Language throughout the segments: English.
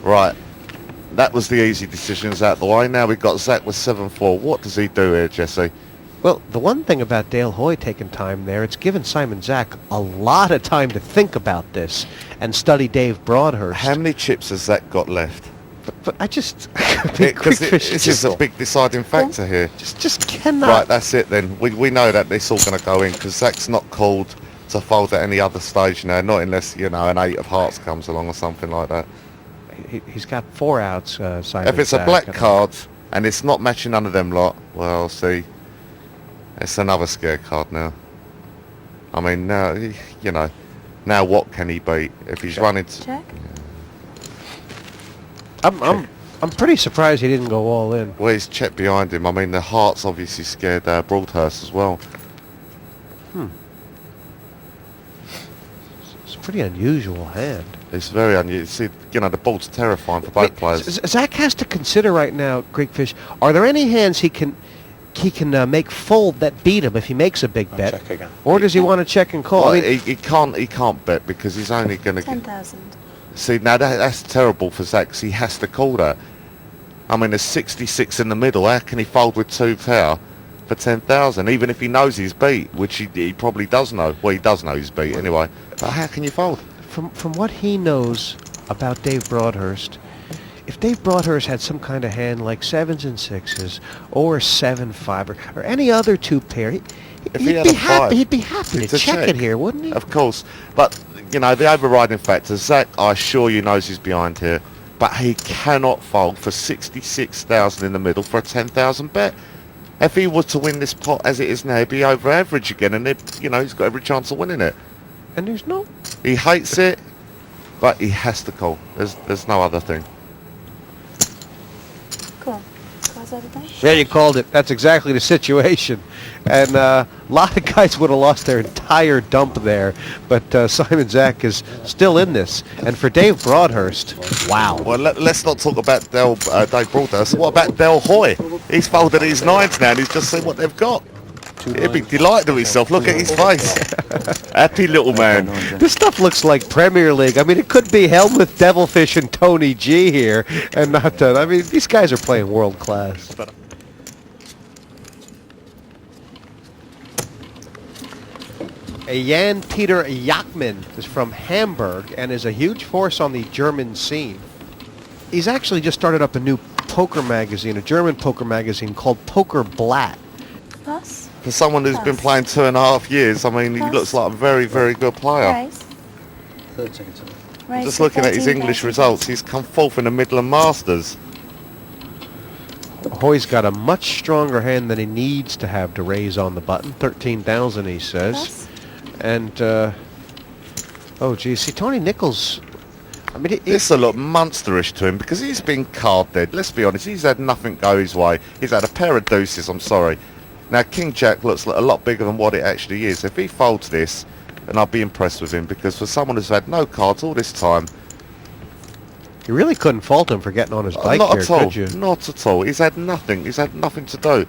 Right. That was the easy decisions out the way. Now we've got Zach with 7-4. What does he do here, Jesse? Well, the one thing about Dale Hoy taking time there, it's given Simon Zach a lot of time to think about this and study Dave Broadhurst. How many chips has Zach got left? But I just... Because this is a big deciding factor here. Just cannot... Right, that's it then. We know that it's all going to go in because Zach's not called to fold at any other stage now, not unless, you know, an 8 of hearts comes along or something like that. He's got 4 outs, Simon If it's Zach, a black card and it's not matching none of them lot, well, see, it's another scare card now. I mean, now, you know, now what can he beat if he's running to... Check. I'm pretty surprised he didn't go all in. Well, he's checked behind him. I mean, the heart's obviously scared Broadhurst as well. It's a pretty unusual hand. It's very unusual. See, you know, the board's terrifying for both players. Zach has to consider right now, Greekfish, are there any hands he can make fold that beat him if he makes a big bet? Check again. Or does he want to check and call? Well, I mean, he can't bet because he's only going to get... 10,000. See, now that's terrible for Zach 'cause he has to call that. I mean, there's 66 in the middle. How can he fold with 2 power for 10,000? Even if he knows he's beat, which he probably does know. Well, he does know he's beat anyway. But how can you fold? from what he knows about Dave Broadhurst, if Dave Broadhurst had some kind of hand like 7s and 6s or 7-5 or any other 2 pair, he'd be happy to check it here, wouldn't he? Of course. But, you know, the overriding factor, Zach, I assure you, knows he's behind here. But he cannot fold for 66,000 in the middle for a 10,000 bet. If he was to win this pot as it is now, he'd be over average again, and you know, he's got every chance of winning it. And there's no... He hates it, but he has to call. There's no other thing. Cool. Close everything. Yeah, you called it. That's exactly the situation. And a lot of guys would have lost their entire dump there, but Simon Zach is still in this. And for Dave Broadhurst, wow. Well, let's not talk about Dave Broadhurst. What about Del Hoy? He's folded his 9s now, and he's just seen what they've got. He'd be delighted with himself. Look at his face. Happy little man. This stuff looks like Premier League. I mean, it could be Helmuth Devilfish and Tony G here, and not. I mean, these guys are playing world class. Jan-Peter Jachmann is from Hamburg and is a huge force on the German scene. He's actually just started up a new poker magazine, a German poker magazine called Poker Blatt. Plus? For someone who's been playing 2.5 years, I mean, he looks like a very, very good player. Raise. 30 seconds. Raise Just to looking at his 13,000. English results, he's come 4th in the Midland Masters. Hoy's got a much stronger hand than he needs to have to raise on the button. 13,000, he says. Plus? And, oh, geez. See, Tony Nichols, I mean, This will look monsterish to him because he's been card dead. Let's be honest, he's had nothing go his way. He's had a pair of deuces, I'm sorry. Now, King Jack looks a lot bigger than what it actually is. If he folds this, then I'll be impressed with him because for someone who's had no cards all this time... you really couldn't fault him for getting on his bike not here, at all. could you? Not at all. He's had nothing. He's had nothing to do.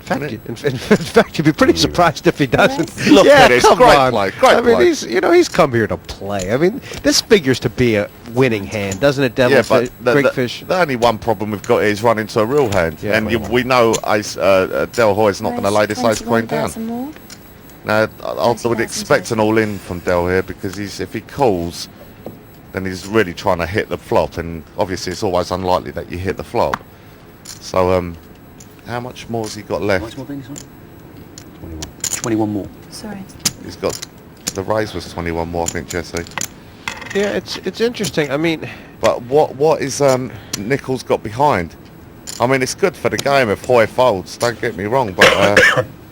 In fact, you'd be pretty surprised if he doesn't. Look yeah, at this. come Great on. play. Great I mean, play. he's come here to play. I mean, this figures to be a winning hand, doesn't it, Yeah, but Greekfish? the only one problem we've got is running into a real hand. Yeah, and well. we know Del Hoy's not going to lay this ace queen down. 21,000 more. Now, I would 20,000 expect an all-in from Del here because if he calls, then he's really trying to hit the flop, and obviously it's always unlikely that you hit the flop. So, how much more has he got How left? much more things? 21. 21 more. Sorry. He's got... The raise was 21 more, I think, Jesse. Yeah, it's interesting. I mean, But what is Nichols got behind? I mean, it's good for the game if Hoy folds, don't get me wrong, but...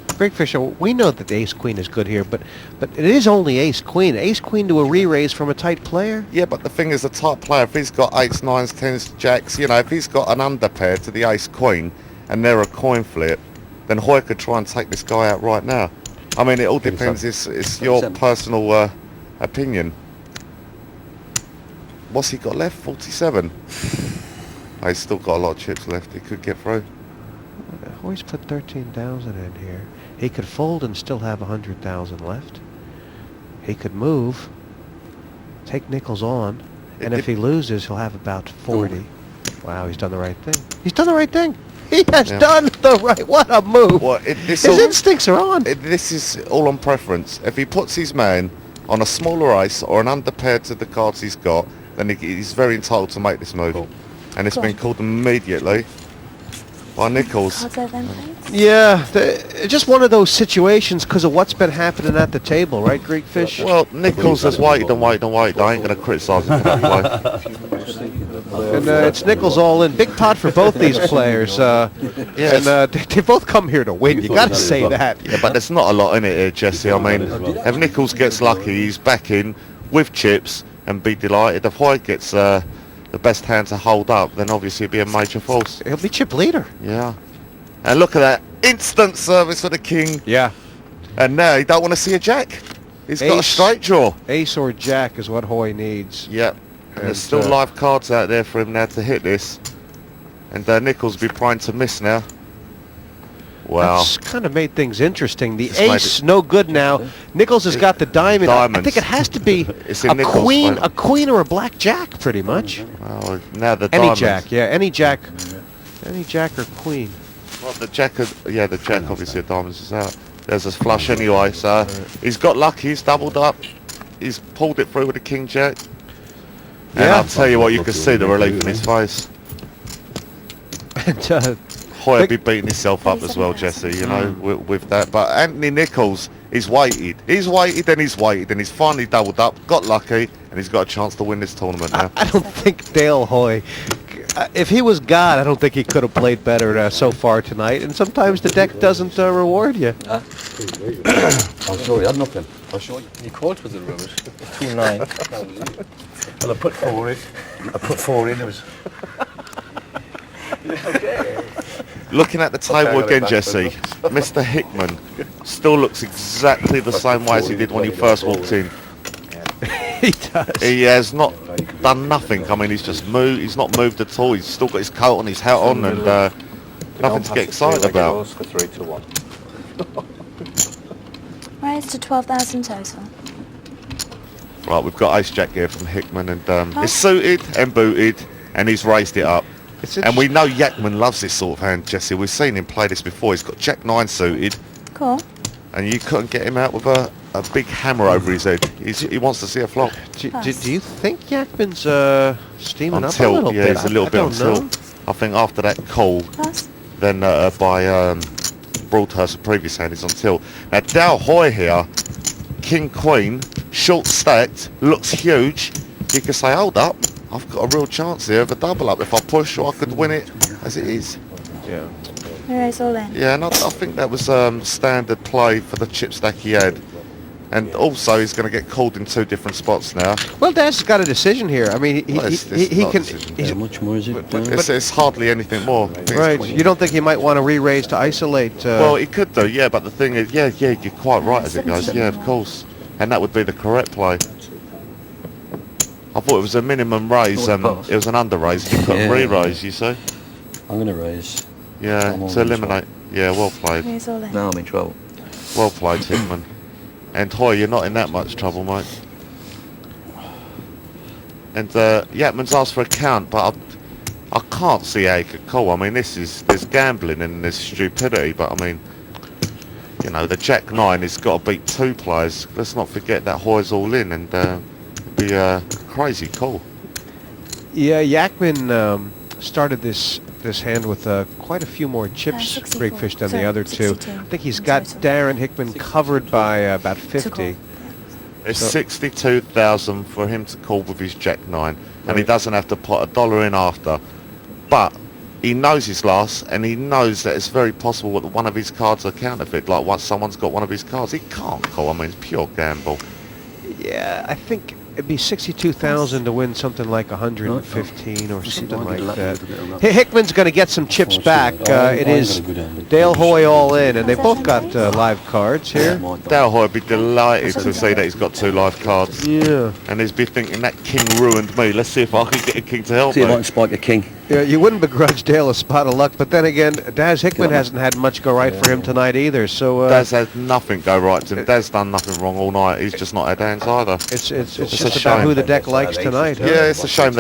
Greekfish, we know that the ace-queen is good here, but it is only ace-queen. Ace-queen to a re-raise from a tight player? yeah, but the thing is, the type player, if he's got 8s, 9s, 10s, jacks, you know, if he's got an underpair to the ace-queen and they're a coin flip, then Hoy could try and take this guy out right now. I mean, it all depends. It's your 37. personal opinion. What's he got left? 47. Oh, he's still got a lot of chips left. He could get through. Hoy's put 13,000 in here. He could fold and still have 100,000 left. He could move, take Nichols on, And if he loses, he'll have about 40. Wow, he's done the right thing. He's done the right thing. He has done the right. What a move! Well, His instincts are on. This is all on preference. If he puts his man on a smaller ice or an underpair to the cards he's got, then he's very entitled to make this move. Cool. And it's been called immediately by Nichols. Cards over then, please. Yeah, just one of those situations because of what's been happening at the table, right, Greek Fish? Well, Nichols has waited and waited and waited. I ain't going to criticise him for that play. And it's Nichols all in. Big pot for both these players. Yes. And they both come here to win. You got to say that. Yeah, but there's not a lot in it here, Jesse. I mean, if Nichols gets lucky, he's back in with chips and be delighted. If Hoy gets the best hand to hold up, then obviously it'd be a major force. He'll be chip leader. Yeah. And look at that. Instant service for the king. Yeah. And now he don't want to see a jack. He's got a Ace. straight draw. Ace or jack is what Hoy needs. Yep. And there's And, still live cards out there for him now to hit this. And Nichols will be primed to miss now. Wow. That's kind of made things interesting. The It's made ace, no good now. Nichols has got the diamond. I Diamonds. think it has to be It's in a Nichols' queen, favour. a queen or a black jack, pretty much. Well, now the Any diamonds. jack, yeah, any jack or queen. Well, the jack, the jack obviously of diamonds is out. There's a flush anyway, so he's got lucky. He's doubled up. He's pulled it through with the king jack. And Yeah. I'll tell you what, you can see the relief in his face. And Hoy be beating himself up as well, Jesse, you know, with that. But Anthony Nichols, he's waited. He's waited and he's waited and he's finally doubled up, got lucky, and he's got a chance to win this tournament now. I don't think Dale Hoy, if he was God, I don't think he could have played better so far tonight. And sometimes the deck doesn't reward you. I'm sorry, I had nothing. I'll show you. Your quote was a rubbish. 2-9. Well, I put 4 in. I put 4 in. It was... Looking at the table again, Jesse, Mr. Hickman still looks exactly the same way as he did when he first walked in. He does. He has not done nothing. I mean, he's just moved. He's not moved at all. He's still got his coat on, his hat on, and nothing to get excited about. For 3 to 1. Raise to 12,000 total. Right, we've got Ace Jack here from Hickman, and it's suited and booted, and he's raised it up. And we know Yakman loves this sort of hand, Jesse. We've seen him play this before. He's got Jack 9 suited, Cool. and you couldn't get him out with a big hammer over his head. He wants to see a flop. Do you think Yakman's steaming On up a tilt, little yeah, bit? he's a little I bit on don't know. tilt. I think after that call, Pass. then by Broadhurst, the previous hand, is on tilt. Now, Dal Hoy here, King Queen, short stacked, looks huge. He could say, hold up, I've got a real chance here of a double up. If I push, I could win it as it is. Yeah. We raise all in. Yeah, and I think that was standard play for the chip stack he had. And also, he's going to get called in 2 different spots now. Well, Dad's got a decision here. I mean, Well, it's he not a can. decision. He's, How much more is it? It's hardly anything more. I think it's right. 20. You don't think he might want to re-raise to isolate? Well, he could do, yeah, but the thing is, yeah, you're quite right as it goes. Yeah, of course. And that would be the correct play. I thought it was a minimum raise, it was an under raise. You couldn't Yeah. re-raise, you see? I'm going to raise. Yeah, I'm on to eliminate. Yeah, well played. Raise all in. No, I'm in trouble. Well played, Hickman. And Hoy, you're not in that much trouble, mate. And Yatman's asked for a count, but I can't see how he could call. I mean, there's gambling and there's stupidity, but I mean, you know, the Jack 9 has got to beat 2 players. Let's not forget that Hoy's all in, and it'd be a crazy call. Yeah, Yakman started this hand with quite a few more chips, 64. Breakfish, than the Sorry, other two. 62 I think he's in got total. Darren Hickman covered by about To 50. call. It's So- 62,000 for him to call with his Jack 9, and he Right. doesn't have to put $1 in after. But he knows his loss, and he knows that it's very possible that one of his cards are counterfeit. Like once someone's got one of his cards, he can't call. I mean, it's pure gamble. Yeah, I think it'd be 62,000 to win something like 115 or something like that. Hickman's going to get some chips back. It is Dale Hoy all in, and they both got live cards here. Dale Hoy would be delighted to see that he's got 2 live cards, Yeah. and he's be thinking that king ruined me. Let's see if I can get a king to help See if I me. can spike a king. Yeah, you wouldn't begrudge Dale a spot of luck, but then again, Daz Hickman hasn't had much go right for him tonight either. So Daz had nothing go right to him. Daz done nothing wrong all night. He's just not had hands either. it's a just about shame. who the deck likes tonight. Huh? Yeah, it's a shame that